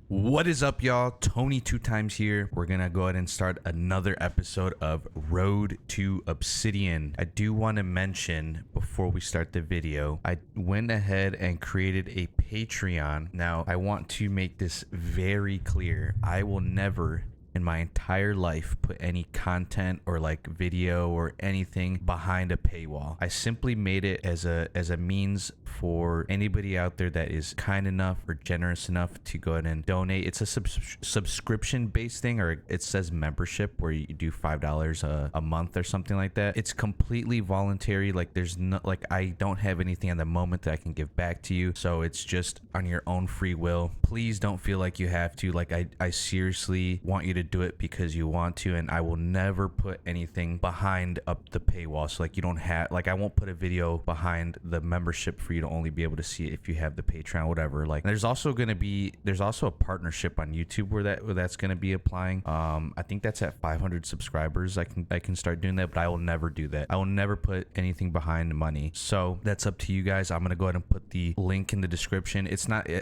What is up, y'all? Tony 2 times here. We're gonna go ahead and start another episode of Road to Obsidian. I do want to mention before we start the video, I went ahead and created a Patreon. Now, I want to make this very clear. I will never in my entire life put any content or like video or anything behind a paywall. I simply made it as a means for anybody out there that is kind enough or generous enough to go ahead and donate. It's a subscription based thing, or it says membership where you do $5 a month or something like that. It's completely voluntary. Like there's no, like I don't have anything at the moment that I can give back to you, so it's just on your own free will. Please don't feel like you have to. Like I seriously want you to do it because you want to, and I will never put anything behind up the paywall. So like you don't have, like I won't put a video behind the membership for you to only be able to see it if you have the Patreon, whatever. Like there's also a partnership on YouTube where that's gonna be applying. I think that's at 500 subscribers. I can start doing that, but I will never do that. I will never put anything behind money. So that's up to you guys. I'm gonna go ahead and put the link in the description.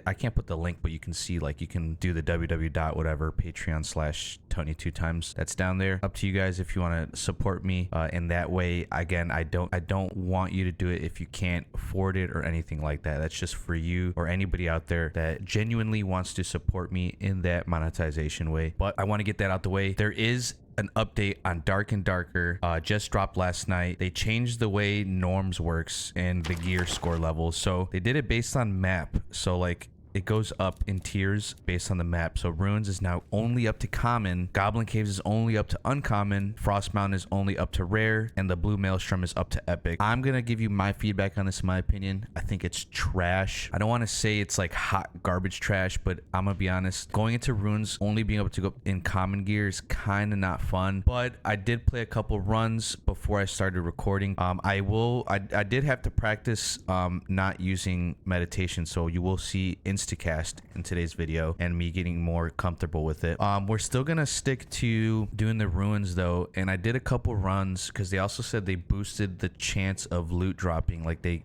I can't put the link, but you can see, like, you can do the www. whatever Patreon/Tony 2 times. That's down there. Up to you guys if you want to support me in that way. Again, I don't want you to do it if you can't afford it or anything like that. That's just for you or anybody out there that genuinely wants to support me in that monetization way. But I want to get that out the way. There is an update on Dark and Darker, just dropped last night. They changed the way norms works and the gear score levels. So they did it based on map. So like it goes up in tiers based on the map. So Ruins is now only up to common, Goblin Caves is only up to uncommon, Frost Mountain is only up to rare, and the Blue Maelstrom is up to epic. I'm gonna give you my feedback on this. In my opinion, I think it's trash. I don't want to say it's like hot garbage trash, but I'm gonna be honest, going into Ruins only being able to go in common gear is kind of not fun. But I did play a couple runs before I started recording. I did have to practice not using meditation, so you will see Instacast in today's video and me getting more comfortable with it. We're still gonna stick to doing the Ruins though, and I did a couple runs because they also said they boosted the chance of loot dropping. Like they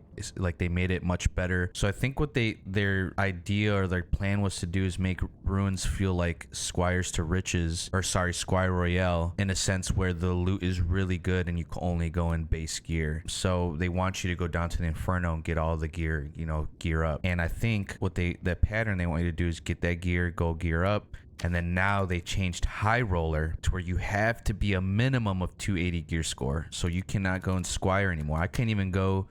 made it much better. So I think what their idea or their plan was to do is make Ruins feel like Squires to Riches, or sorry, Squire Royale, in a sense where the loot is really good and you can only go in base gear. So they want you to go down to the Inferno and get all the gear, gear up. And I think the pattern they want you to do is get that gear, go gear up. And then now they changed High Roller to where you have to be a minimum of 280 gear score. So you cannot go in Squire anymore. I can't even go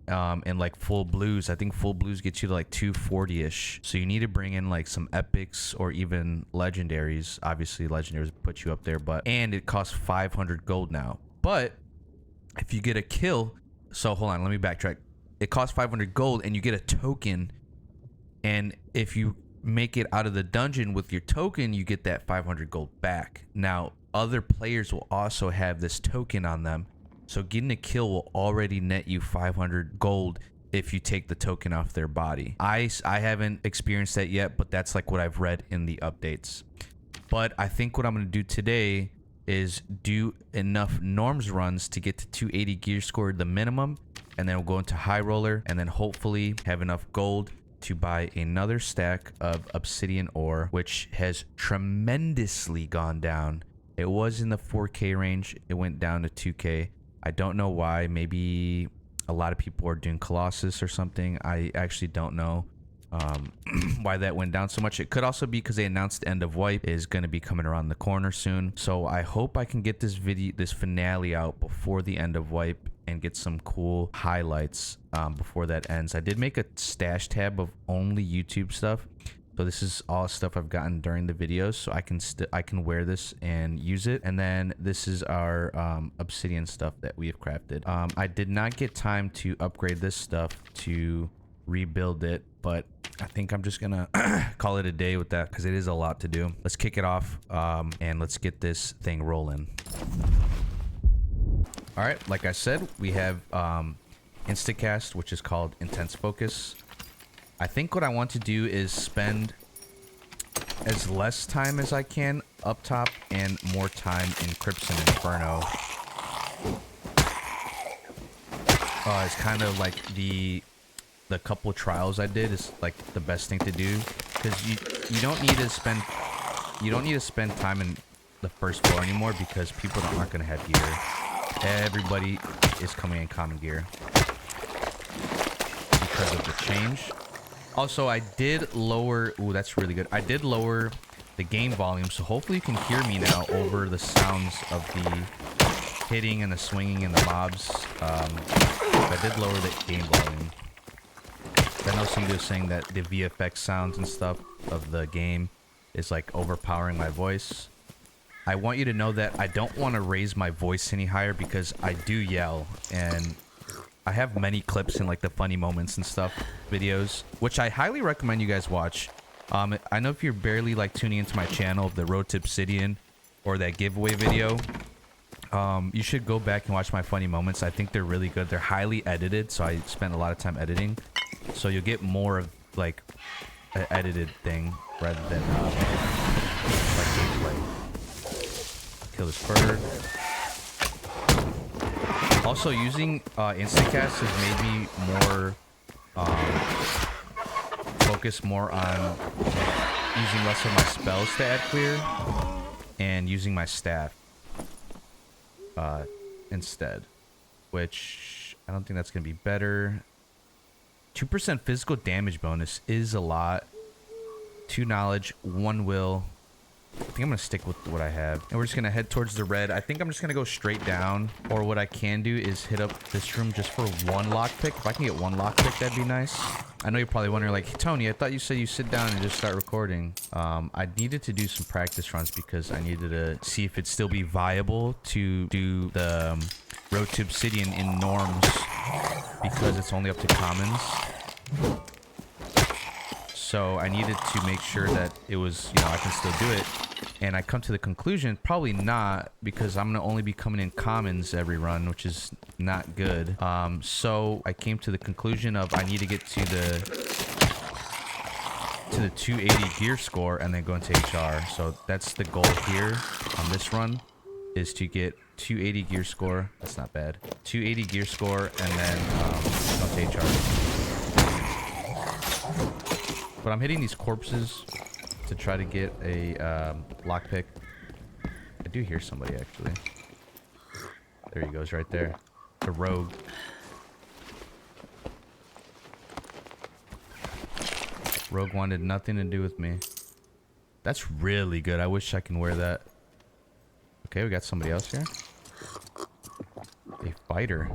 in like full blues. I think full blues gets you to like 240-ish. So you need to bring in like some epics or even legendaries. Obviously legendaries put you up there, and it costs 500 gold now. But if you get a kill, so hold on, let me backtrack. It costs 500 gold and you get a token, and if you make it out of the dungeon with your token, you get that 500 gold back. Now other players will also have this token on them, so getting a kill will already net you 500 gold if you take the token off their body. I haven't experienced that yet, but that's like what I've read in the updates. But I think what I'm going to do today is do enough norms runs to get to 280 gear score, the minimum, and then we'll go into High Roller, and then hopefully have enough gold to buy another stack of Obsidian ore, which has tremendously gone down. It was in the 4K range. It went down to 2K. I don't know why. Maybe a lot of people are doing Colossus or something. I actually don't know why that went down so much. It could also be because they announced the End of Wipe is going to be coming around the corner soon. So I hope I can get this finale out before the End of Wipe and get some cool highlights before that ends. I did make a stash tab of only YouTube stuff. So this is all stuff I've gotten during the videos, so I can wear this and use it. And then this is our Obsidian stuff that we have crafted. I did not get time to upgrade this stuff to rebuild it, but I think I'm just gonna call it a day with that because it is a lot to do. Let's kick it off and let's get this thing rolling. All right, like I said, we have Instacast, which is called Intense Focus. I think what I want to do is spend as less time as I can up top and more time in Crypts and Inferno. It's kind of like the couple trials I did is like the best thing to do, because you don't need to spend time in the first floor anymore because people aren't gonna have gear. Everybody is coming in common gear because of the change. Also, I did lower. Ooh, that's really good. I did lower the game volume, so hopefully you can hear me now over the sounds of the hitting and the swinging and the mobs. I did lower the game volume. I know somebody was saying that the VFX sounds and stuff of the game is like overpowering my voice. I want you to know that I don't want to raise my voice any higher because I do yell, and I have many clips in like the funny moments and stuff videos, which I highly recommend you guys watch. I know if you're barely like tuning into my channel, the Road to Obsidian or that giveaway video, you should go back and watch my funny moments. I think they're really good. They're highly edited, so I spent a lot of time editing, so you'll get more of like an edited thing rather than like gameplay. Kill this bird. Also, using instacast has made me more focus more on using less of my spells to add clear and using my staff instead, which I don't think that's gonna be better. 2% physical damage bonus is a lot. 2 knowledge, 1 will. I think I'm gonna stick with what I have, and we're just gonna head towards the red. I think I'm just gonna go straight down, or what I can do is hit up this room just for 1 lockpick. If I can get 1 lockpick, that'd be nice. I know you're probably wondering, like, Tony, I thought you said you sit down and just start recording. I needed to do some practice runs because I needed to see if it'd still be viable to do the Road to Obsidian in norms because it's only up to commons. So I needed to make sure that it was, you know, I can still do it. And I come to the conclusion, probably not, because I'm going to only be coming in commons every run, which is not good. So I came to the conclusion of I need to get to the 280 gear score and then go into HR. So that's the goal here on this run, is to get 280 gear score. That's not bad. 280 gear score and then go to HR. But I'm hitting these corpses to try to get a lockpick. I do hear somebody, actually. There he goes, right there. The rogue. Rogue wanted nothing to do with me. That's really good. I wish I can wear that. Okay, we got somebody else here. A fighter.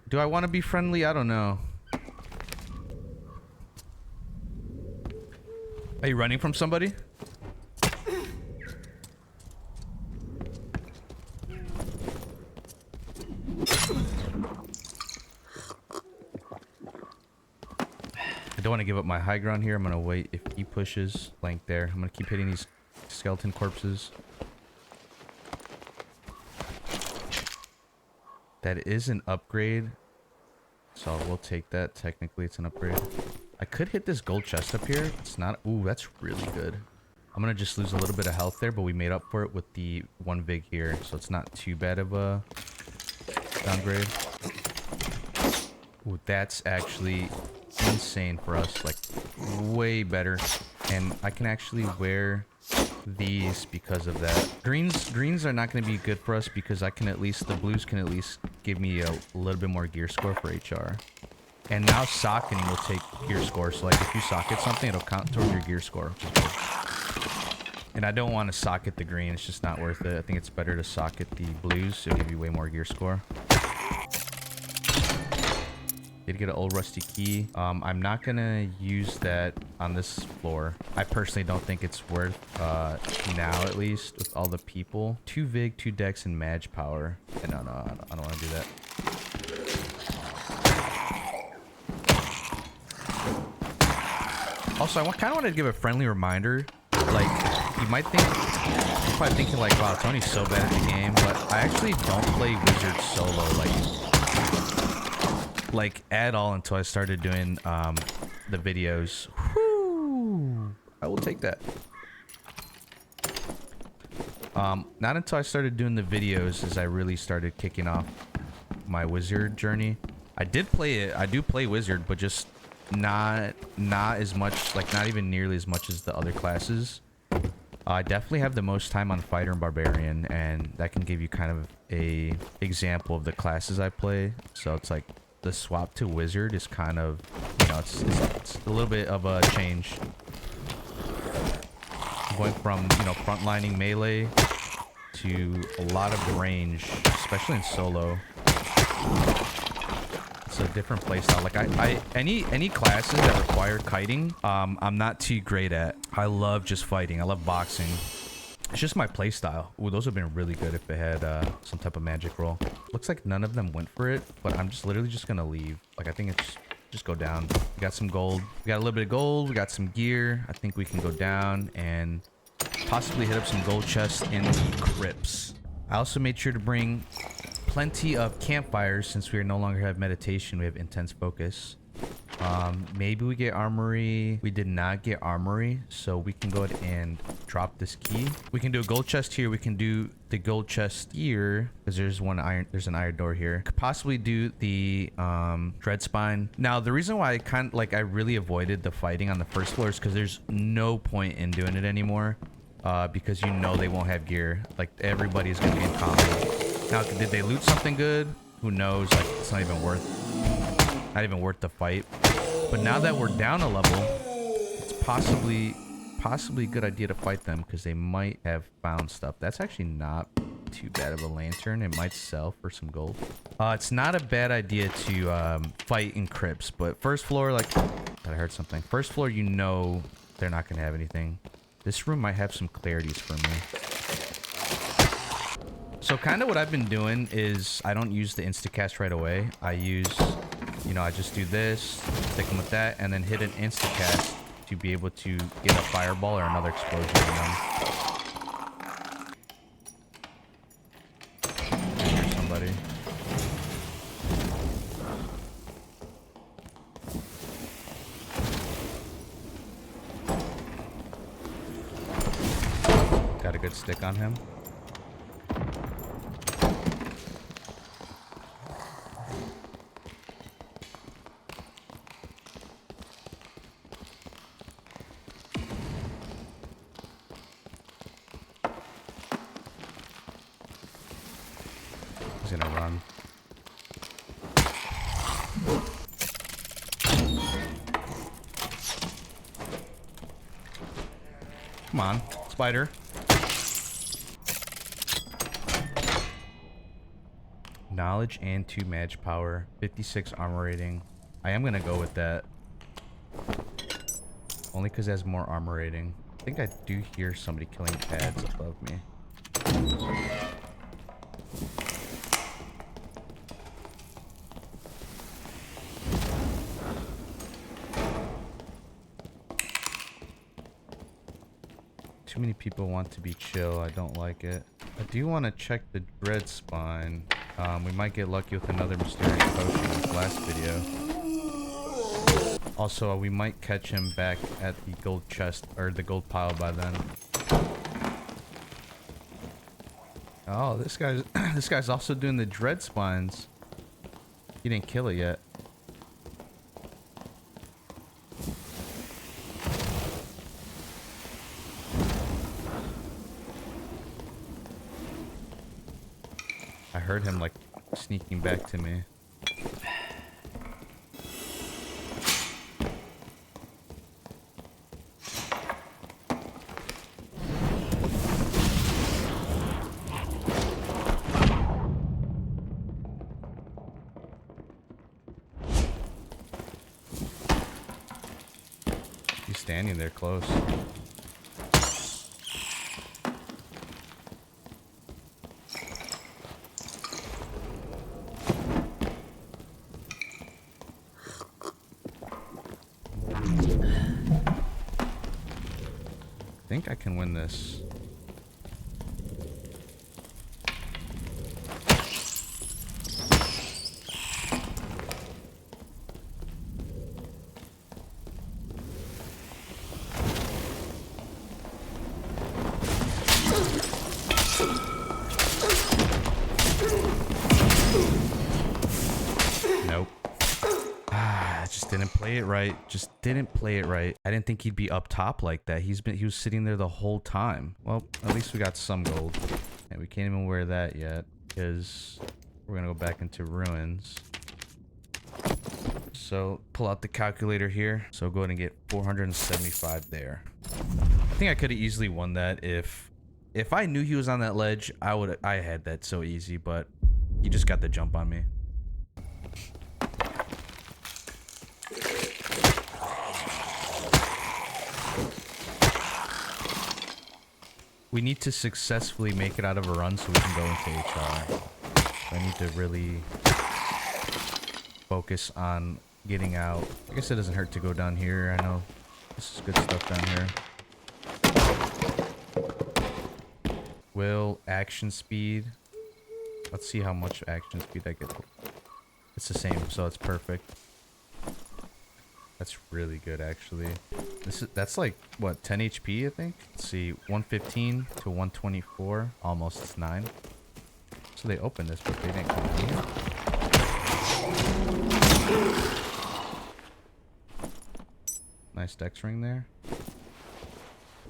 Do I want to be friendly? I don't know. Are you running from somebody? I don't want to give up my high ground here. I'm going to wait. If he pushes, flank there. I'm going to keep hitting these skeleton corpses. That is an upgrade, so we'll take that. Technically, it's an upgrade. I could hit this gold chest up here. It's not. Ooh, that's really good. I'm gonna just lose a little bit of health there, but we made up for it with the 1 vig here, so it's not too bad of a downgrade. Ooh, that's actually insane for us. Like, way better. And I can actually wear these because of that. Greens are not going to be good for us because I can at least, the blues can at least give me a little bit more gear score for HR. And now socketing will take gear score. So like if you socket something, it'll count towards your gear score, which is good. And I don't want to socket the green. It's just not worth it. I think it's better to socket the blues. It'll give you way more gear score. Did get an old rusty key. I'm not gonna use that on this floor. I personally don't think it's worth now, at least with all the people. 2 vig, 2 dex, and mage power. And no, I don't want to do that. Also, I kind of wanted to give a friendly reminder. Like, you might think, you're probably thinking like, wow, Tony's so bad at the game, but I actually don't play wizard solo like at all until I started doing the videos. Whew, I will take that. Not until I started doing the videos as I really started kicking off my wizard journey. I did play it. I do play wizard, but just not as much, like not even nearly as much as the other classes. I definitely have the most time on fighter and barbarian, and that can give you kind of a example of the classes I play. So it's like the swap to wizard is kind of, you know, it's a little bit of a change. Going from, you know, frontlining melee to a lot of range, especially in solo. It's a different playstyle. Like any classes that require kiting, I'm not too great at. I love just fighting. I love boxing. It's just my playstyle. Ooh, those would have been really good if they had some type of magic roll. Looks like none of them went for it, but I'm just literally just gonna leave. Like I think it's just go down. We got some gold. We got a little bit of gold. We got some gear. I think we can go down and possibly hit up some gold chests in the crypts. I also made sure to bring plenty of campfires since we no longer have meditation. We have intense focus. Maybe we get armory. We did not get armory, so we can go ahead and drop this key. We can do a gold chest here. We can do the gold chest here because there's an iron door here. Could possibly do the dread spine. Now the reason why I really avoided the fighting on the first floor is because there's no point in doing it anymore, because you know they won't have gear. Like everybody's gonna be in combat. Now did they loot something good? Who knows? Like it's not even worth the fight. But now that we're down a level, it's possibly a good idea to fight them because they might have found stuff. That's actually not too bad of a lantern. It might sell for some gold. It's not a bad idea to fight in crypts, but first floor, like, I heard something. First floor, you know they're not gonna have anything. This room might have some clarities for me. So kind of what I've been doing is I don't use the instacast right away. I use, you know, I just do this, stick them with that, and then hit an instacast to be able to get a fireball or another explosion on them. Here's somebody. Got a good stick on him. He's gonna run. Come on, spider. Knowledge and 2 mage power, 56 armor rating. I am gonna go with that. Only because it has more armor rating. I think I do hear somebody killing pads above me. Too many people want to be chill. I don't like it. I do want to check the dread spine. We might get lucky with another mysterious potion in this last video. Also, we might catch him back at the gold chest or the gold pile by then. Oh, this guy's also doing the dread spines. He didn't kill it yet. I heard him like sneaking back to me. He's standing there close. I think I can win this. Nope. Didn't play it right. Just didn't play it right. I didn't think he'd be up top like that. He was sitting there the whole time. Well, at least we got some gold. And we can't even wear that yet because we're gonna go back into ruins. So pull out the calculator here. So go ahead and get 475 there. I think I could have easily won that if I knew he was on that ledge. I had that so easy, but he just got the jump on me. We need to successfully make it out of a run so we can go into HR. I need to really focus on getting out. I guess it doesn't hurt to go down here. I know this is good stuff down here. Will, action speed. Let's see how much action speed I get. It's the same, so it's perfect. That's really good, actually. That's like what, 10 HP, I think. Let's see, 115 to 124, almost 9. So they opened this, but they didn't come in here. Nice dex ring there.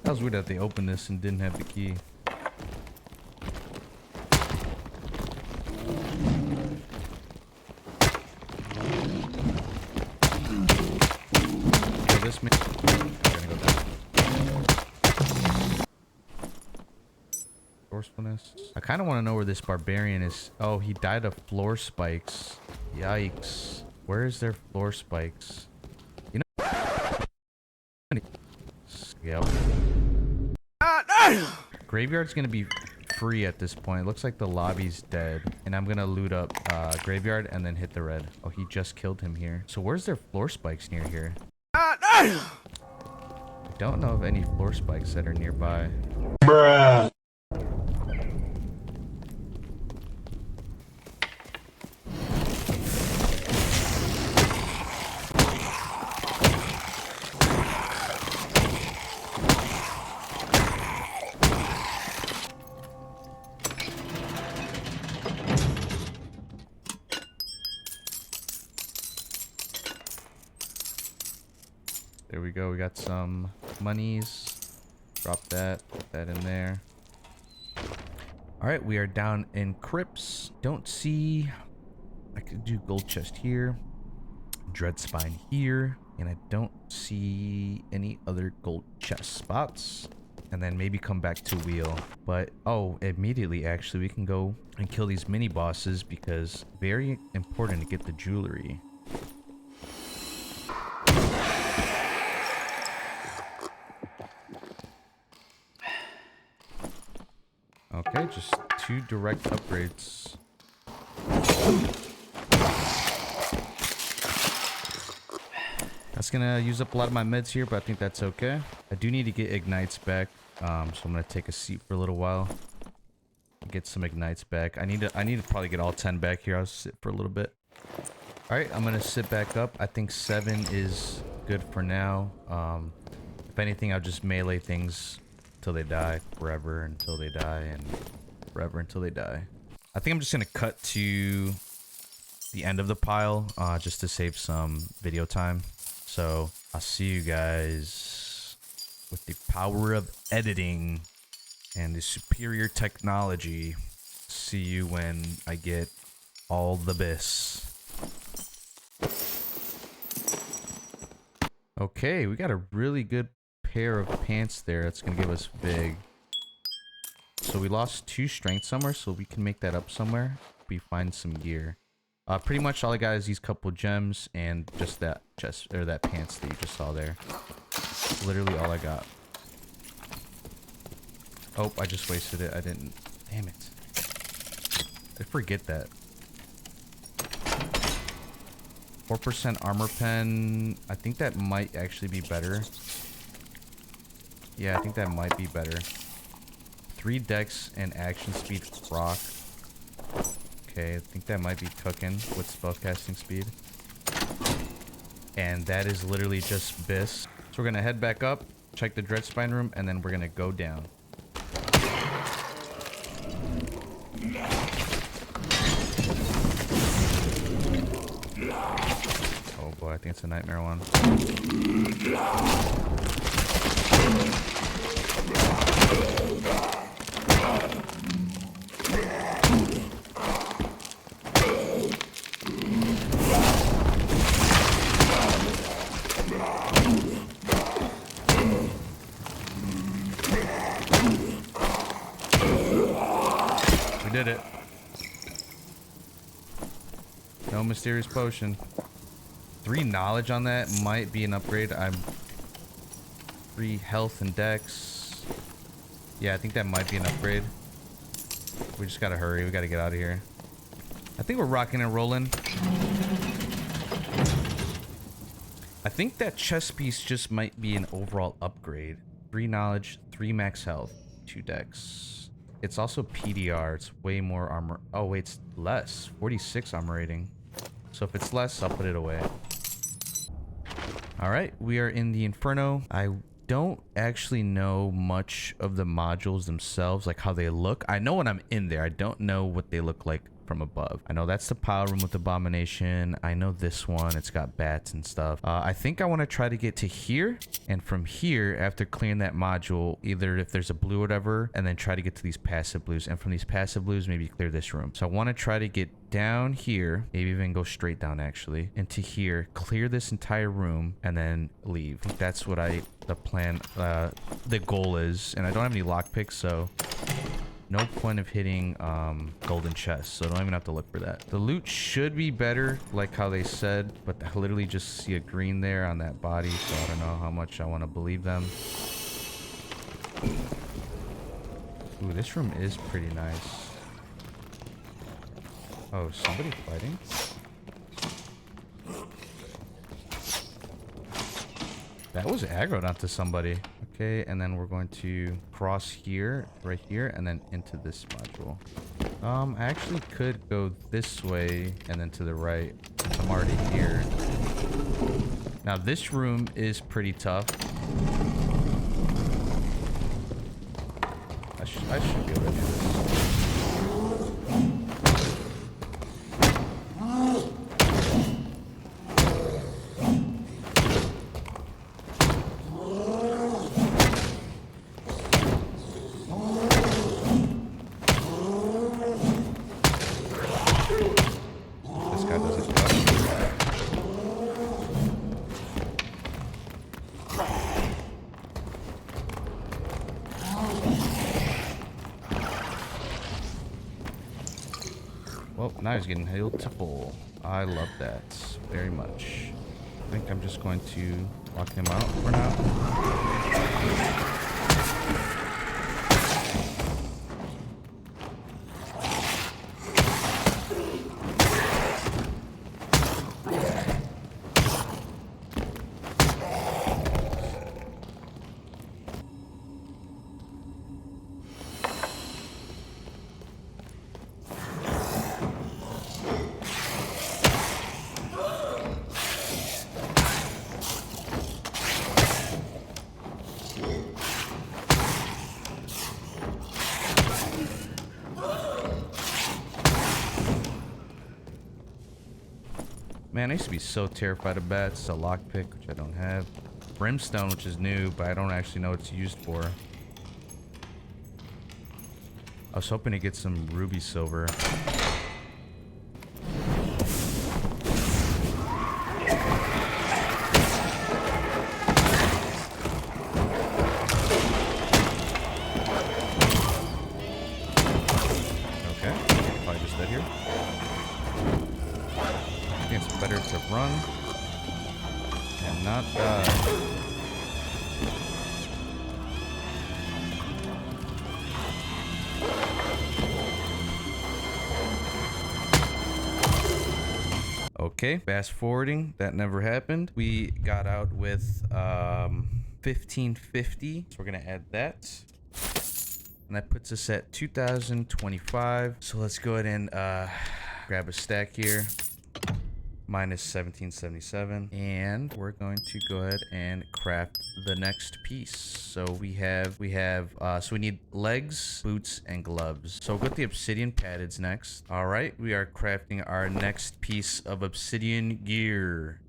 That was weird that they opened this and didn't have the key. I kind of want to know where this barbarian is. Oh, he died of floor spikes. Yikes. Where is their floor spikes? You know. Yep. Graveyard's gonna be free at this point. It looks like the lobby's dead. And I'm gonna loot up graveyard and then hit the red. Oh, he just killed him here. So where's their floor spikes near here? I don't know of any floor spikes that are nearby. Bruh. There we go. We got some monies. Drop that. Put that in there. Alright, we are down in crypts. Don't see... I could do gold chest here. Dread spine here. And I don't see any other gold chest spots. And then maybe come back to wheel. But, oh, immediately actually we can go and kill these mini bosses because very important to get the jewelry. Okay, just 2 direct upgrades. That's gonna use up a lot of my meds here, but I think that's okay. I do need to get ignites back, so I'm gonna take a seat for a little while. Get some ignites back. I need to probably get all 10 back here. I'll sit for a little bit. All right, I'm gonna sit back up. I think 7 is good for now. If anything, I'll just melee things till they die, forever until they die, and forever until they die. I think I'm just gonna cut to the end of the pile, just to save some video time. So I'll see you guys with the power of editing and the superior technology. See you when I get all the bis. Okay, we got a really good pair of pants there. That's gonna give us big. So we lost 2 strength somewhere, so we can make that up somewhere. We find some gear. Pretty much all I got is these couple gems and just that chest or that pants that you just saw there. That's literally all I got. Oh, I just wasted it. I didn't. Damn it. I forget that. 4% armor pen. I think that might actually be better. Yeah, I think that might be better. 3 dex and action speed rock. Okay, I think that might be cooking with spellcasting speed. And that is literally just bis. So we're gonna head back up, check the dread spine room, and then we're gonna go down. Oh boy, I think it's a nightmare one. We did it. No mysterious potion. 3 knowledge on that might be an upgrade. I'm 3 health and dex. Yeah, I think that might be an upgrade. We just gotta hurry. We gotta get out of here. I think we're rocking and rolling. I think that chest piece just might be an overall upgrade. 3 knowledge, 3 max health, 2 dex. It's also PDR. It's way more armor. Oh, wait, it's less. 46 armor rating. So if it's less, I'll put it away. All right, we are in the Inferno. I don't actually know much of the modules themselves, like how they look. I know when I'm in there. I don't know what they look like from above. I know that's the power room with Abomination. I know this one, it's got bats and stuff. I think I want to try to get to here, and from here, after clearing that module, either if there's a blue or whatever, and then try to get to these passive blues, and from these passive blues, maybe clear this room. So I want to try to get down here, maybe even go straight down actually, into here, clear this entire room, and then leave. I think that's what the plan, the goal is, and I don't have any lockpicks, so no point of hitting golden chests, so I don't even have to look for that. The loot should be better, like how they said, but I literally just see a green there on that body, so I don't know how much I want to believe them. Ooh, this room is pretty nice. Oh, somebody fighting? That was aggroed onto somebody. Okay, and then we're going to cross here, right here, and then into this module. I actually could go this way and then to the right. I'm already here. Now this room is pretty tough. I should be able to do this. Well, now he's getting healed to full. I love that very much. I think I'm just going to lock him out for now. Man, I used to be so terrified of bats. A lockpick, which I don't have. Brimstone, which is new, but I don't actually know what it's used for. I was hoping to get some ruby silver. Okay, probably just dead here. I think it's better to run and not die. Okay, fast forwarding, that never happened. We got out with 1550, so we're gonna add that. And that puts us at 2025. So let's go ahead and grab a stack here. Minus 1777, and we're going to go ahead and craft the next piece. So we need legs, boots, and gloves. So we'll get the obsidian paddeds next. All right, we are crafting our next piece of obsidian gear.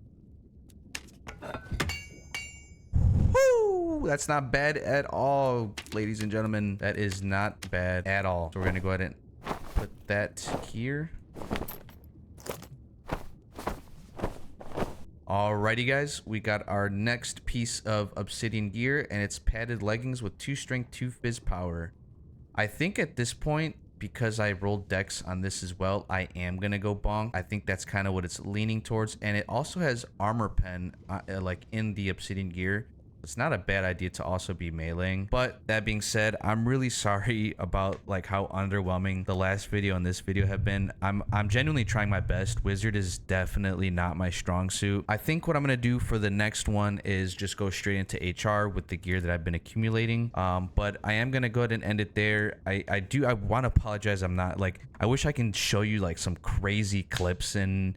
that's not bad at all, ladies and gentlemen. That is not bad at all. So we're gonna go ahead and put that here. Alrighty guys, we got our next piece of obsidian gear, and it's padded leggings with 2 strength, 2 fizz power. I think at this point, because I rolled dex on this as well, I am gonna go bonk. I think that's kind of what it's leaning towards, and it also has armor pen like in the obsidian gear. It's not a bad idea to also be meleeing. But that being said, I'm really sorry about like how underwhelming the last video and this video have been. I'm genuinely trying my best. Wizard is definitely not my strong suit. I think what I'm gonna do for the next one is just go straight into HR with the gear that I've been accumulating. But I am gonna go ahead and end it there. I want to apologize. I'm not like, I wish I can show you like some crazy clips and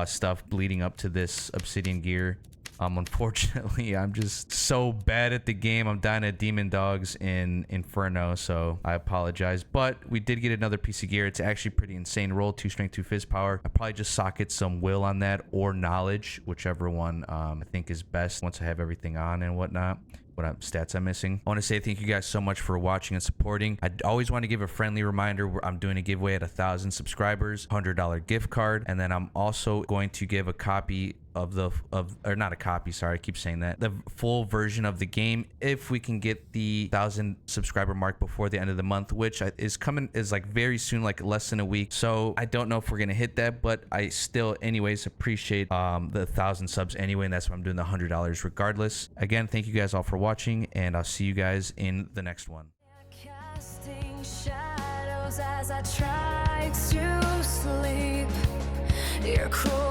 stuff leading up to this obsidian gear. Unfortunately, I'm just so bad at the game. I'm dying at demon dogs in Inferno, so I apologize. But we did get another piece of gear. It's actually pretty insane. Roll 2 strength, 2 fizz power. I probably just socket some will on that or knowledge, whichever one I think is best once I have everything on and whatnot. What stats I'm missing. I want to say thank you guys so much for watching and supporting. I always want to give a friendly reminder where I'm doing a giveaway at 1,000 subscribers, $100 gift card, and then I'm also going to give a copy of or not a copy, sorry, I keep saying that, the full version of the game if we can get the 1,000 subscriber mark before the end of the month, which is like very soon, like less than a week. So I don't know if we're gonna hit that, but I still anyways appreciate the 1,000 subs anyway, and that's why I'm doing the $100 regardless. Again, thank you guys all for watching, and I'll see you guys in the next one. Casting shadows as I try to sleep. You're cruel.